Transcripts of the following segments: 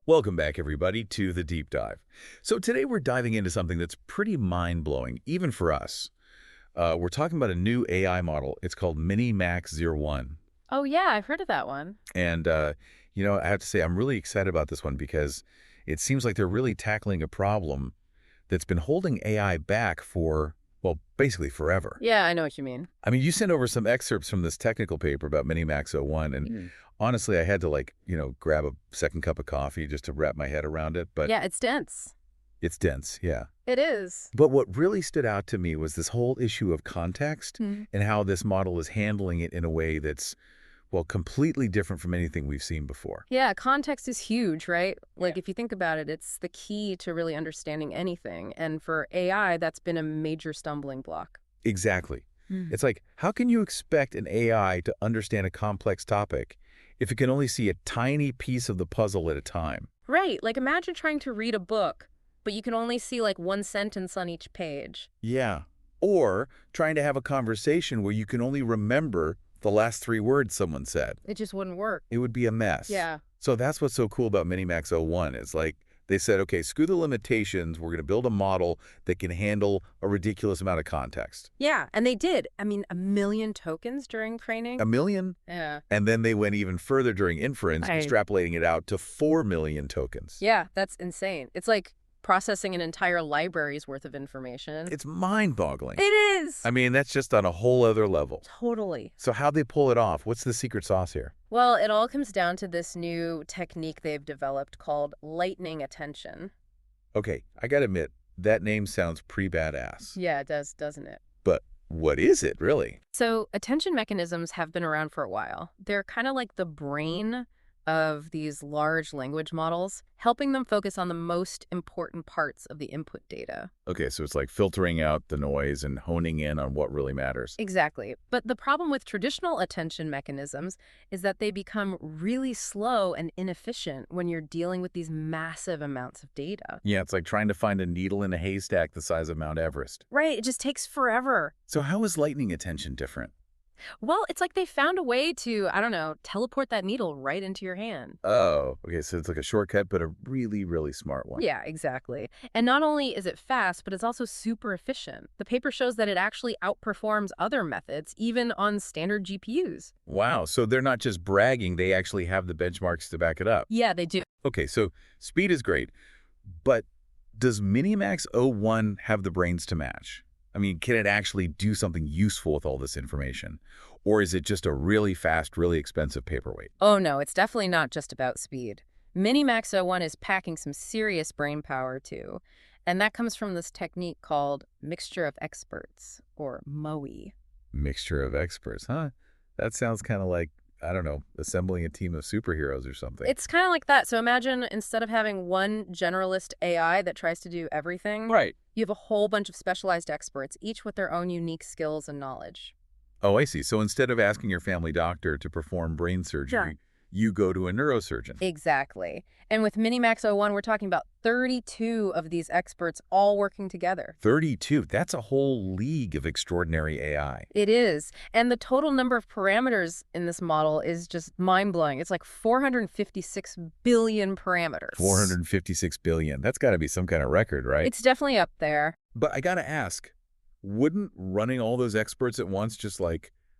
Welcome back, everybody, to the Deep Dive. So today we're diving into something that's pretty mind-blowing, even for us. We're talking about a new AI model. It's called MiniMax-01. Oh, yeah, I've heard of that one. And, I have to say I'm really excited about this one because it seems like they're really tackling a problem that's been holding AI back for, well, basically forever. Yeah, I know what you mean. I mean, you sent over some excerpts from this technical paper about MiniMax-01, and honestly, I had to, grab a second cup of coffee just to wrap my head around it. But yeah, it's dense. it's dense, yeah. It is. But what really stood out to me was this whole issue of context and how this model is handling it in a way that's, well, completely different from anything we've seen before. Yeah, context is huge, right? Like, if you think about it, it's the key to really understanding anything. And for AI, that's been a major stumbling block. Exactly. It's like, how can you expect an AI to understand a complex topic if it can only see a tiny piece of the puzzle at a time? Right. Like, imagine trying to read a book, but you can only see, like, one sentence on each page. Yeah. Or trying to have a conversation where you can only remember the last 3 words someone said. It just wouldn't work. It would be a mess. Yeah. So that's what's so cool about MiniMax-01 is like they said, okay, screw the limitations. We're going to build a model that can handle a ridiculous amount of context. Yeah, and they did. I mean, 1 million tokens during training. 1 million? Yeah. And then they went even further during inference, extrapolating it out to 4 million tokens. Yeah, that's insane. It's like processing an entire library's worth of information. It's mind-boggling. It is! I mean, that's just on a whole other level. Totally. So how'd they pull it off? What's the secret sauce here? Well, it all comes down to this new technique they've developed called lightning attention. Okay, I gotta admit, that name sounds pretty badass. Yeah, it does, doesn't it? But what is it, really? So attention mechanisms have been around for a while. They're kind of like the brain of these large language models, helping them focus on the most important parts of the input data. Okay, so it's like filtering out the noise and honing in on what really matters. Exactly. But the problem with traditional attention mechanisms is that they become really slow and inefficient when you're dealing with these massive amounts of data. Yeah, it's like trying to find a needle in a haystack the size of Mount Everest. Right, it just takes forever. So how is lightning attention different? Well, it's like they found a way to, I don't know, teleport that needle right into your hand. Oh, okay, so it's like a shortcut, but a really, really smart one. Yeah, exactly. And not only is it fast, but it's also super efficient. The paper shows that it actually outperforms other methods, even on standard GPUs. Wow, so they're not just bragging, they actually have the benchmarks to back it up. Yeah, they do. Okay, so speed is great, but does MiniMax-01 have the brains to match? I mean, can it actually do something useful with all this information? Or is it just a really fast, really expensive paperweight? Oh, no, it's definitely not just about speed. MiniMax-01 is packing some serious brain power, too. And that comes from this technique called mixture of experts, or MoE. Mixture of experts, huh? That sounds kind of like, I don't know, assembling a team of superheroes or something. It's kind of like that. So imagine instead of having one generalist AI that tries to do everything, right. You have a whole bunch of specialized experts, each with their own unique skills and knowledge. Oh, I see. So instead of asking your family doctor to perform brain surgery, you go to a neurosurgeon. Exactly. And with MiniMax-01, we're talking about 32 of these experts all working together. 32? That's a whole league of extraordinary AI. It is. And the total number of parameters in this model is just mind-blowing. It's like 456 billion parameters. 456 billion. That's got to be some kind of record, right? It's definitely up there. But I got to ask, wouldn't running all those experts at once just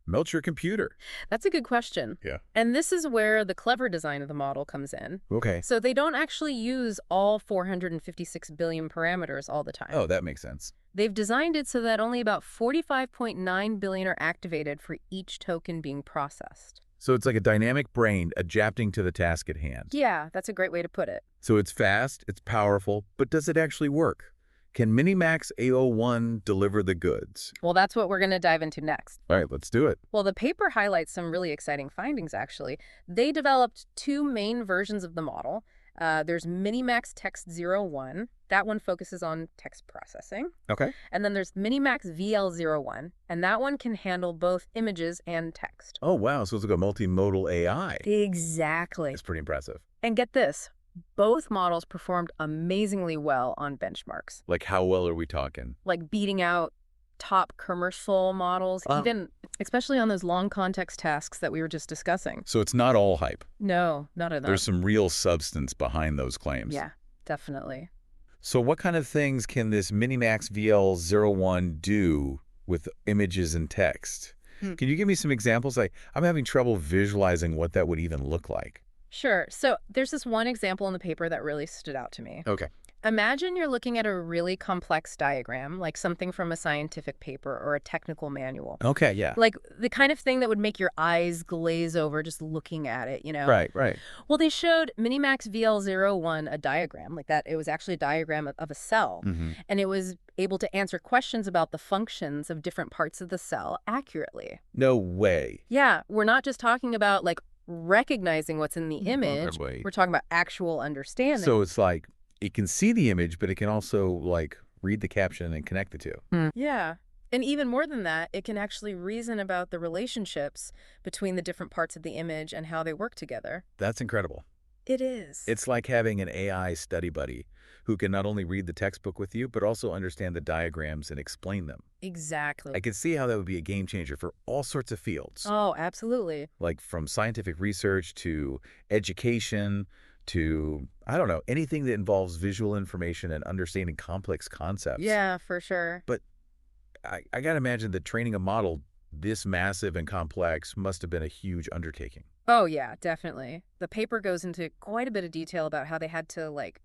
melt your computer? That's a good question. Yeah. And this is where the clever design of the model comes in. Okay. So they don't actually use all 456 billion parameters all the time. Oh, that makes sense. They've designed it so that only about 45.9 billion are activated for each token being processed. So it's like a dynamic brain adapting to the task at hand. Yeah, that's a great way to put it. So it's fast, it's powerful, but does it actually work? Can MiniMax-01 deliver the goods? Well, that's what we're going to dive into next. All right, let's do it. Well, the paper highlights some really exciting findings, actually. They developed 2 main versions of the model. There's MiniMax-01. That one focuses on text processing. Okay. And then there's MiniMax-VL01, and that one can handle both images and text. Oh, wow. So it's like a multimodal AI. Exactly. It's pretty impressive. And get this. Both models performed amazingly well on benchmarks, Like, how well are we talking? like beating out top commercial models, even especially on those long context tasks that we were just discussing. So it's not all hype. No, not at all. There's some real substance behind those claims. Yeah, definitely. So what kind of things can this MiniMax VL01 do with images and text? Can you give me some examples? I'm having trouble visualizing what that would even look like. Sure. So there's this one example in the paper that really stood out to me. Okay. Imagine you're looking at a really complex diagram, like something from a scientific paper or a technical manual. Okay, yeah. Like the kind of thing that would make your eyes glaze over just looking at it, you know? Right, right. Well, they showed MiniMax VL01 a diagram, like that. It was actually a diagram of a cell, and it was able to answer questions about the functions of different parts of the cell accurately. No way. Yeah, we're not just talking about like recognizing what's in the image. Wait. We're talking about actual understanding. So it's like it can see the image, but it can also like read the caption and connect the two. Yeah. And even more than that, it can actually reason about the relationships between the different parts of the image and how they work together. That's incredible. It is. It's like having an AI study buddy who can not only read the textbook with you, but also understand the diagrams and explain them. Exactly. I could see how that would be a game changer for all sorts of fields, Oh, absolutely. like from scientific research to education to, I don't know, anything that involves visual information and understanding complex concepts. Yeah, for sure. But I got to imagine that training a model this massive and complex must have been a huge undertaking. Oh, yeah, definitely. The paper goes into quite a bit of detail about how they had to, like,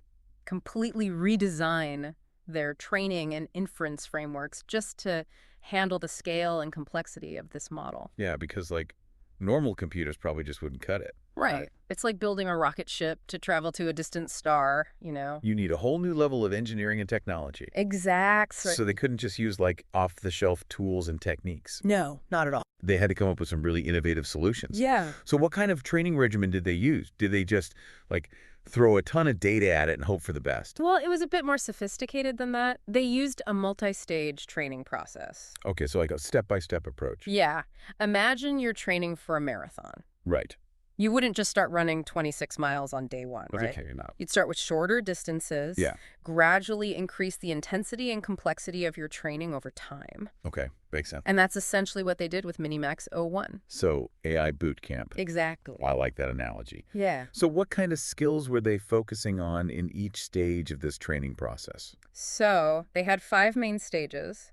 completely redesign their training and inference frameworks just to handle the scale and complexity of this model. Yeah, because like normal computers probably just wouldn't cut it. Right. It's like building a rocket ship to travel to a distant star, you know? You need a whole new level of engineering and technology. Exactly. So they couldn't just use like off-the-shelf tools and techniques. No, not at all. They had to come up with some really innovative solutions. Yeah. So what kind of training regimen did they use? Did they just like throw a ton of data at it and hope for the best? Well, it was a bit more sophisticated than that. They used a multi-stage training process. Okay, so like a step-by-step approach. Yeah. Imagine you're training for a marathon. Right. You wouldn't just start running 26 miles on day one, right? Okay, not. You'd start with shorter distances, Yeah. gradually increase the intensity and complexity of your training over time. Okay, makes sense. And that's essentially what they did with MiniMax-01. So AI boot camp. Exactly. I like that analogy. Yeah. So what kind of skills were they focusing on in each stage of this training process? So they had 5 main stages,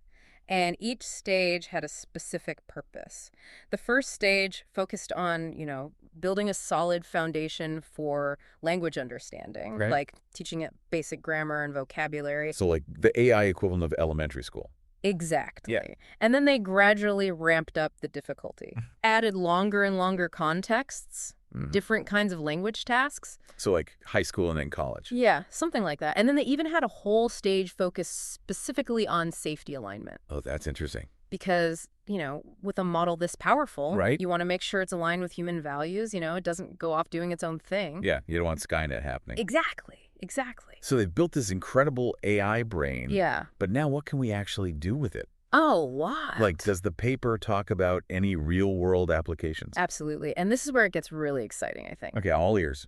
and each stage had a specific purpose. The first stage focused on, building a solid foundation for language understanding, Right. like teaching it basic grammar and vocabulary. So like the AI equivalent of elementary school. Exactly. Yeah. And then they gradually ramped up the difficulty, added longer and longer contexts, different kinds of language tasks. So like high school and then college. Yeah, something like that. And then they even had a whole stage focused specifically on safety alignment. Oh, that's interesting. Because, with a model this powerful, Right. you want to make sure it's aligned with human values, it doesn't go off doing its own thing. Yeah, you don't want Skynet happening. Exactly. So they've built this incredible AI brain. Yeah. But now what can we actually do with it? Oh, what? Like, does the paper talk about any real-world applications? Absolutely. And this is where it gets really exciting, I think. Okay, all ears.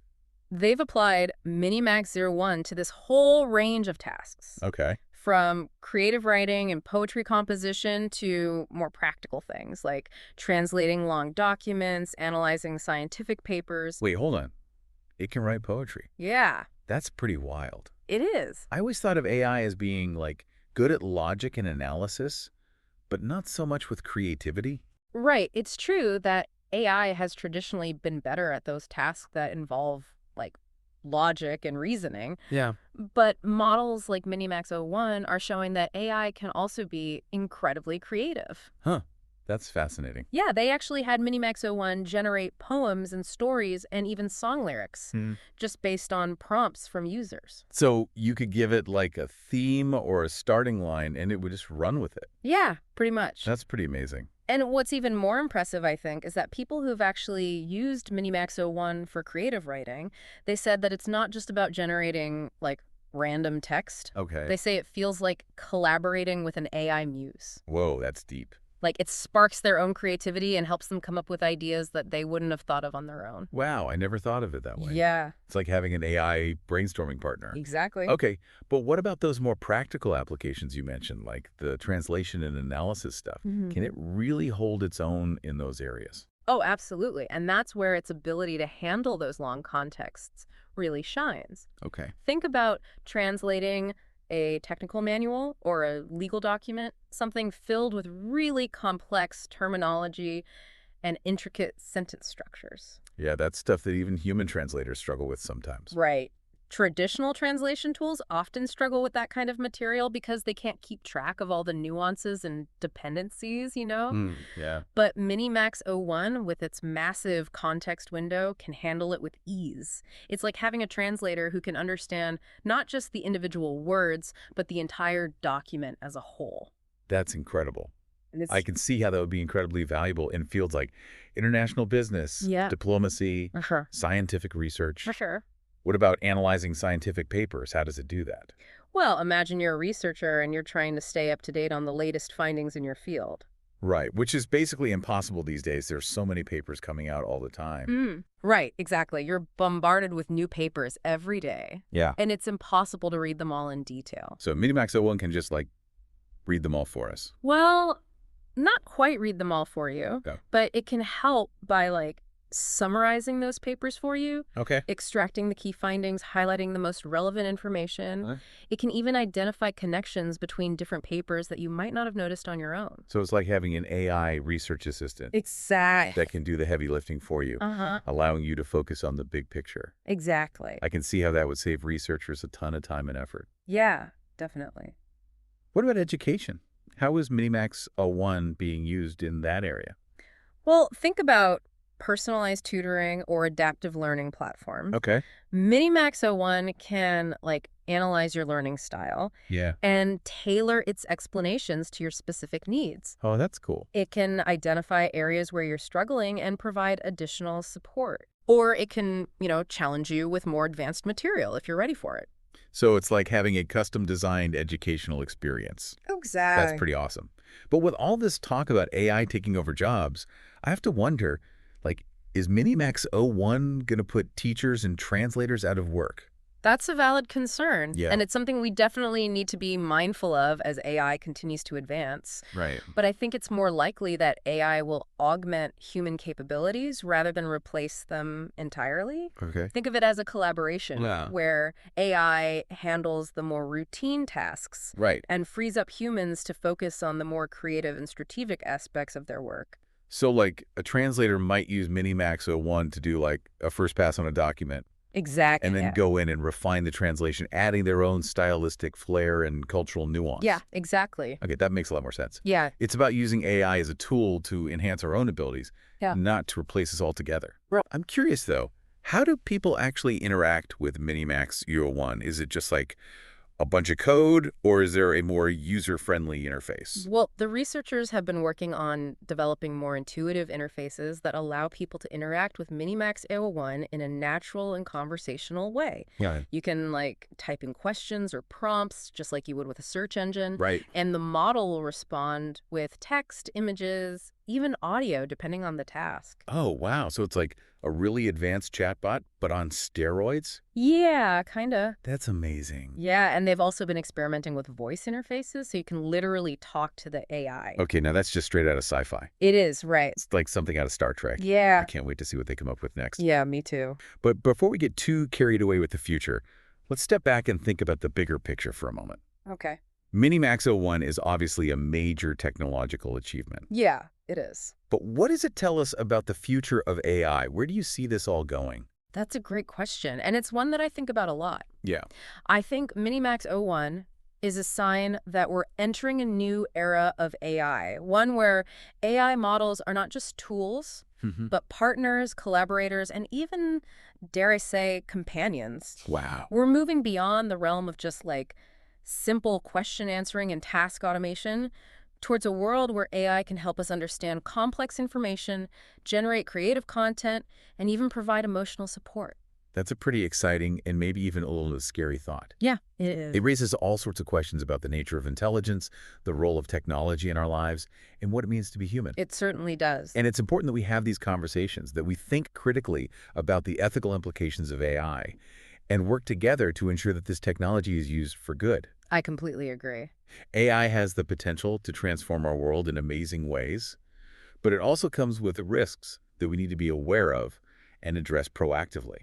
They've applied MiniMax-01 to this whole range of tasks. Okay. From creative writing and poetry composition to more practical things like translating long documents, analyzing scientific papers. Wait, hold on. It can write poetry. Yeah, That's pretty wild. it is. I always thought of AI as being, like, good at logic and analysis, but not so much with creativity. Right. It's true that AI has traditionally been better at those tasks that involve, like, logic and reasoning. Yeah. But models like MiniMax-01 are showing that AI can also be incredibly creative. Huh. That's fascinating. Yeah, they actually had MiniMax-01 generate poems and stories and even song lyrics just based on prompts from users. So you could give it like a theme or a starting line and it would just run with it. Yeah, pretty much. That's pretty amazing. And what's even more impressive, I think, is that people who've actually used MiniMax-01 for creative writing, they said that it's not just about generating, like, random text. Okay. They say it feels like collaborating with an AI muse. Whoa, that's deep. Like, it sparks their own creativity and helps them come up with ideas that they wouldn't have thought of on their own. Wow, I never thought of it that way. Yeah, It's like having an AI brainstorming partner. exactly. Okay, but what about those more practical applications you mentioned, like the translation and analysis stuff? Can it really hold its own in those areas? Oh, absolutely. And that's where its ability to handle those long contexts really shines. Okay. Think about translating a technical manual or a legal document, something filled with really complex terminology and intricate sentence structures. Yeah, that's stuff that even human translators struggle with sometimes. Right. Traditional translation tools often struggle with that kind of material because they can't keep track of all the nuances and dependencies. Yeah. But MiniMax-01, with its massive context window, can handle it with ease. It's like having a translator who can understand not just the individual words, but the entire document as a whole. That's incredible. And it's, I can see how that would be incredibly valuable in fields like international business, yeah, diplomacy, for sure. scientific research. For sure. What about analyzing scientific papers? How does it do that? Well, imagine you're a researcher and you're trying to stay up to date on the latest findings in your field. Right, which is basically impossible these days. There's so many papers coming out all the time. Right, exactly. You're bombarded with new papers every day, Yeah. and it's impossible to read them all in detail. So MiniMax-01 can just, like, read them all for us. Well, not quite read them all for you, No. but it can help by, like, summarizing those papers for you, Okay. extracting the key findings, highlighting the most relevant information. It can even identify connections between different papers that you might not have noticed on your own. So it's like having an AI research assistant Exactly. that can do the heavy lifting for you, allowing you to focus on the big picture. Exactly. I can see how that would save researchers a ton of time and effort. Yeah, definitely. What about education? How is MiniMax-01 being used in that area? Well, think about personalized tutoring or adaptive learning platforms. Okay. MiniMax-01 can, like, analyze your learning style Yeah. and tailor its explanations to your specific needs. Oh, that's cool. It can identify areas where you're struggling and provide additional support. Or it can, challenge you with more advanced material if you're ready for it. So it's like having a custom-designed educational experience. Exactly. That's pretty awesome. But with all this talk about AI taking over jobs, I have to wonder, like, is MiniMax-01 going to put teachers and translators out of work? That's a valid concern. Yeah. And it's something we definitely need to be mindful of as AI continues to advance. Right. But I think it's more likely that AI will augment human capabilities rather than replace them entirely. Okay. Think of it as a collaboration Yeah. where AI handles the more routine tasks Right. and frees up humans to focus on the more creative and strategic aspects of their work. So, like, a translator might use MiniMax-01 to do, like, a first pass on a document, Exactly. and then go in and refine the translation, adding their own stylistic flair and cultural nuance. Yeah, exactly. Okay, that makes a lot more sense. Yeah. It's about using AI as a tool to enhance our own abilities, Yeah. not to replace us altogether. Right. I'm curious, though, how do people actually interact with MiniMax-01? Is it just like a bunch of code, or is there a more user-friendly interface? Well, the researchers have been working on developing more intuitive interfaces that allow people to interact with MiniMax-01 in a natural and conversational way. Yeah. You can, like, type in questions or prompts just like you would with a search engine. Right. And the model will respond with text, images, even audio, depending on the task. Oh, wow. So it's like a really advanced chatbot, but on steroids? Yeah, kind of. That's amazing. Yeah, and they've also been experimenting with voice interfaces, so you can literally talk to the AI. Okay, now that's just straight out of sci-fi. It is, right. It's like something out of Star Trek. Yeah. I can't wait to see what they come up with next. Yeah, me too. But before we get too carried away with the future, let's step back and think about the bigger picture for a moment. Okay. MiniMax-01 is obviously a major technological achievement. Yeah, it is. But what does it tell us about the future of AI? Where do you see this all going? That's a great question, and it's one that I think about a lot. Yeah. I think MiniMax-01 is a sign that we're entering a new era of AI, one where AI models are not just tools, but partners, collaborators, and even, dare I say, companions. Wow. We're moving beyond the realm of just, like, simple question answering and task automation towards a world where AI can help us understand complex information, generate creative content, and even provide emotional support. That's a pretty exciting and maybe even a little scary thought. Yeah, it is. It raises all sorts of questions about the nature of intelligence, the role of technology in our lives, and what it means to be human. It certainly does. And it's important that we have these conversations, that we think critically about the ethical implications of AI and work together to ensure that this technology is used for good. I completely agree. AI has the potential to transform our world in amazing ways, but it also comes with risks that we need to be aware of and address proactively.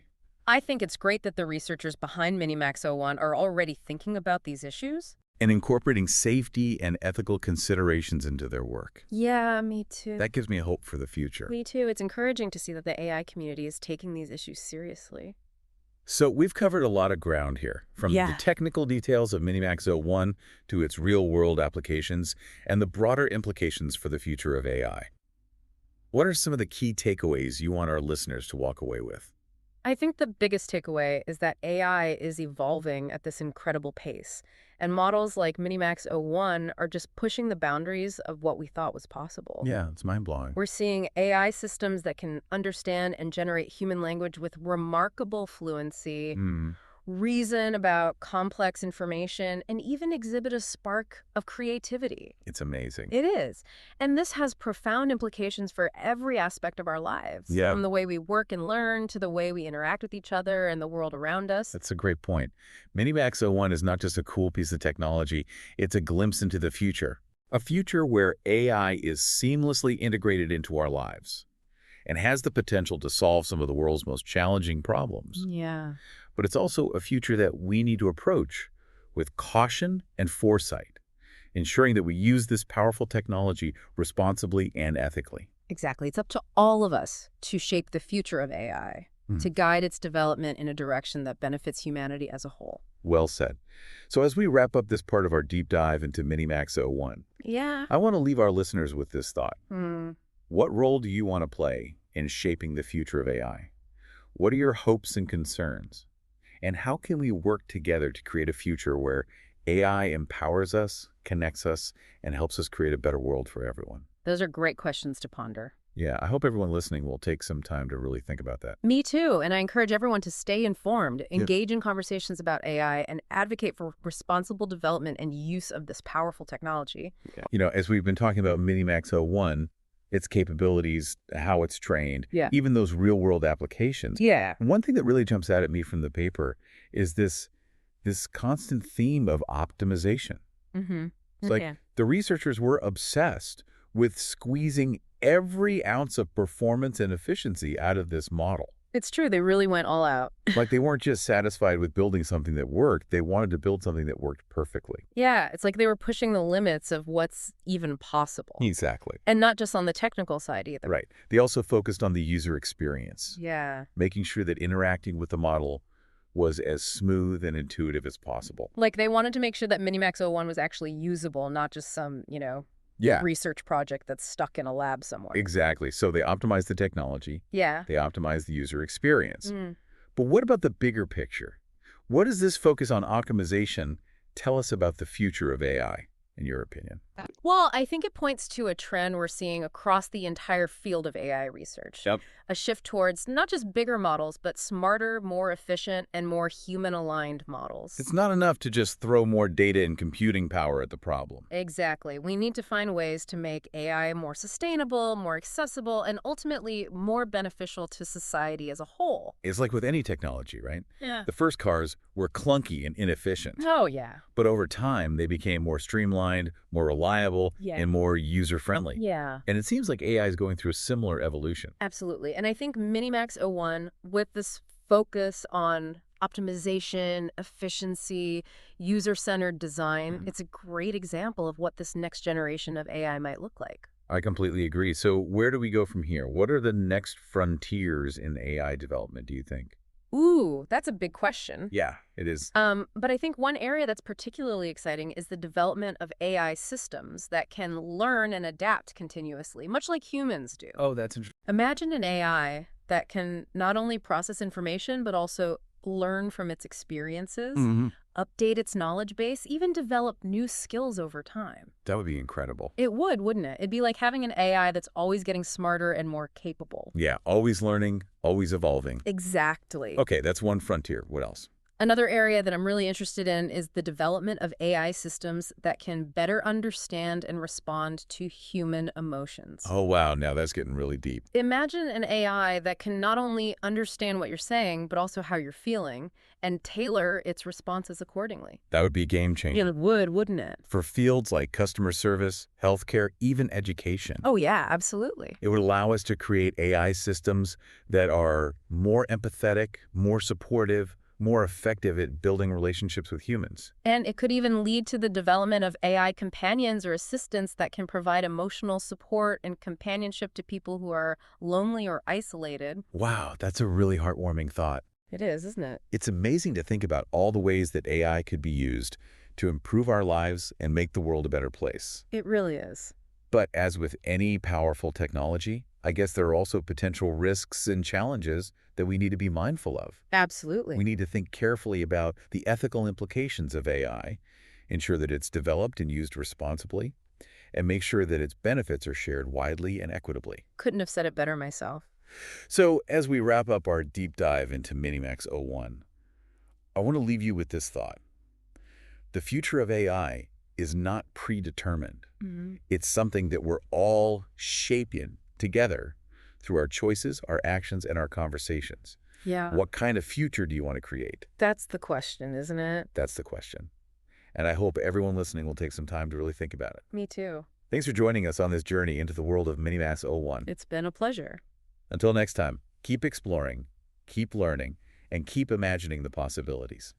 I think it's great that the researchers behind MiniMax-01 are already thinking about these issues. And incorporating safety and ethical considerations into their work. Yeah, me too. That gives me hope for the future. Me too. It's encouraging to see that the AI community is taking these issues seriously. So we've covered a lot of ground here, from the technical details of MiniMax-01 to its real-world applications and the broader implications for the future of AI. What are some of the key takeaways you want our listeners to walk away with? I think the biggest takeaway is that AI is evolving at this incredible pace, and models like MiniMax-01 are just pushing the boundaries of what we thought was possible. Yeah, it's mind-blowing. We're seeing AI systems that can understand and generate human language with remarkable fluency, reason about complex information, and even exhibit a spark of creativity. It's amazing. It is. And this has profound implications for every aspect of our lives. Yeah. From the way we work and learn to the way we interact with each other and the world around us. That's a great point. MiniMax-01 is not just a cool piece of technology, it's a glimpse into the future. A future where AI is seamlessly integrated into our lives and has the potential to solve some of the world's most challenging problems. Yeah. But it's also a future that we need to approach with caution and foresight, ensuring that we use this powerful technology responsibly and ethically. Exactly. It's up to all of us to shape the future of AI, to guide its development in a direction that benefits humanity as a whole. Well said. So as we wrap up this part of our deep dive into MiniMax-01, I want to leave our listeners with this thought. What role do you want to play in shaping the future of AI? What are your hopes and concerns? And how can we work together to create a future where AI empowers us, connects us, and helps us create a better world for everyone? Those are great questions to ponder. Yeah, I hope everyone listening will take some time to really think about that. Me too. And I encourage everyone to stay informed, engage in conversations about AI, and advocate for responsible development and use of this powerful technology. You know, as we've been talking about MiniMax-01, its capabilities, how it's trained, even those real-world applications. One thing that really jumps out at me from the paper is this constant theme of optimization. It's like the researchers were obsessed with squeezing every ounce of performance and efficiency out of this model. It's true. They really went all out. Like they weren't just satisfied with building something that worked. They wanted to build something that worked perfectly. Yeah, it's like they were pushing the limits of what's even possible. Exactly. And not just on the technical side either. Right. They also focused on the user experience. Yeah. Making sure that interacting with the model was as smooth and intuitive as possible. Like they wanted to make sure that MiniMax-01 was actually usable, not just some, research project that's stuck in a lab somewhere. Exactly. So they optimized the technology. Yeah. They optimized the user experience. But what about the bigger picture? What does this focus on optimization tell us about the future of AI, in your opinion? Well, I think it points to a trend we're seeing across the entire field of AI research. A shift towards not just bigger models, but smarter, more efficient, and more human-aligned models. It's not enough to just throw more data and computing power at the problem. Exactly. We need to find ways to make AI more sustainable, more accessible, and ultimately more beneficial to society as a whole. It's like with any technology, right? Yeah. The first cars were clunky and inefficient. Oh, yeah. But over time, they became more streamlined, more reliable, and more user-friendly. Yeah. And it seems like AI is going through a similar evolution. Absolutely. And I think MiniMax-01, with this focus on optimization, efficiency, user-centered design, it's a great example of what this next generation of AI might look like. I completely agree. So where do we go from here? What are the next frontiers in AI development, do you think? Ooh, that's a big question. Yeah, it is. But I think one area that's particularly exciting is the development of AI systems that can learn and adapt continuously, much like humans do. Oh, that's interesting. Imagine an AI that can not only process information, but also learn from its experiences, update its knowledge base, even develop new skills over time. That would be incredible. It would, wouldn't it? It'd be like having an AI that's always getting smarter and more capable. Yeah, always learning, always evolving. Exactly. Okay, that's one frontier. What else? Another area that I'm really interested in is the development of AI systems that can better understand and respond to human emotions. Oh, wow. Now that's getting really deep. Imagine an AI that can not only understand what you're saying, but also how you're feeling, and tailor its responses accordingly. That would be a game changer. Yeah, it would, wouldn't it? For fields like customer service, healthcare, even education. Oh, yeah, absolutely. It would allow us to create AI systems that are more empathetic, more supportive, more effective at building relationships with humans. And it could even lead to the development of AI companions or assistants that can provide emotional support and companionship to people who are lonely or isolated. Wow, that's a really heartwarming thought. It is, isn't it? It's amazing to think about all the ways that AI could be used to improve our lives and make the world a better place. It really is. But as with any powerful technology, I guess there are also potential risks and challenges that we need to be mindful of. Absolutely. We need to think carefully about the ethical implications of AI, ensure that it's developed and used responsibly, and make sure that its benefits are shared widely and equitably. Couldn't have said it better myself. So as we wrap up our deep dive into MiniMax-01, I want to leave you with this thought. The future of AI is not predetermined. It's something that we're all shaping together through our choices, our actions, and our conversations. Yeah. What kind of future do you want to create? That's the question, isn't it? That's the question. And I hope everyone listening will take some time to really think about it. Me too. Thanks for joining us on this journey into the world of MiniMax-01. It's been a pleasure. Until next time, keep exploring, keep learning, and keep imagining the possibilities.